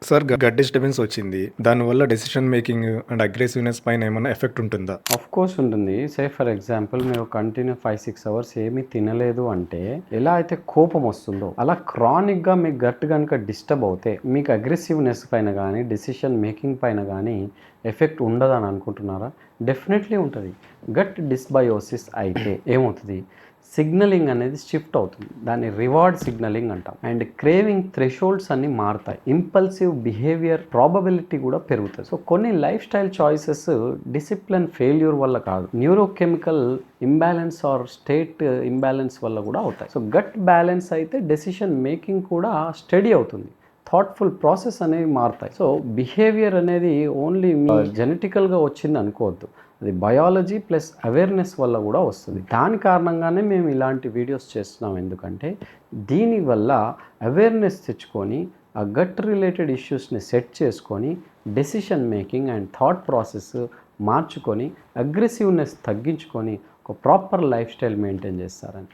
Sir gut disturbance వచ్చింది. దానివల్ల decision making and aggressiveness పైన ఏమన్నా ఎఫెక్ట్ ఉంటుందా? ఆఫ్ కోర్స్ ఉంటుంది. ఫర్ ఎగ్జాంపుల్ మీరు కంటిన్యూ 5, 6 అవర్స్ ఏమీ తినలేదు అంటే ఎలా అయితే కోపం వస్తుందో అలా క్రానిక్‌గా మీ గట్ గనుక డిస్టర్బ్ అవుతే మీకు అగ్రెసివ్‌నెస్ పైన గానీ, డెసిషన్ మేకింగ్ పైన గానీ ఎఫెక్ట్ ఉండదని అనుకుంటున్నారా? డెఫినెట్‌లీ ఉంటది. గట్ డిస్బయోసిస్ అయితే ఏమవుతది? సిగ్నలింగ్ అనేది షిఫ్ట్ అవుతుంది. దాన్ని రివార్డ్ సిగ్నలింగ్ అంటాం. అండ్ క్రేవింగ్ థ్రెషోల్డ్స్ అన్నీ మారతాయి. ఇంపల్సివ్ బిహేవియర్ ప్రాబబిలిటీ కూడా పెరుగుతుంది. సో కొన్ని life style choices discipline failure వల్ల కాదు, neurochemical imbalance or state imbalance వల్ల కూడా అవుతాయి. సో గట్ బ్యాలెన్స్ అయితే డెసిషన్ మేకింగ్ కూడా స్టడీ అవుతుంది. థాట్ఫుల్ ప్రాసెస్ అనేవి మారుతాయి. సో బిహేవియర్ అనేది ఓన్లీ మీ జెనెటికల్గా వచ్చింది అనుకోవద్దు. అది బయాలజీ ప్లస్ అవేర్నెస్ వల్ల కూడా వస్తుంది. దాని కారణంగానే మేము ఇలాంటి వీడియోస్ చేస్తున్నాం. ఎందుకంటే దీనివల్ల అవేర్నెస్ తెచ్చుకొని ఆ గట్ రిలేటెడ్ ఇష్యూస్ని సెట్ చేసుకొని decision making and thought process మార్చుకొని అగ్రెసివ్నెస్ తగ్గించుకొని ఒక ప్రాపర్ లైఫ్ స్టైల్ మెయింటైన్ చేస్తారని.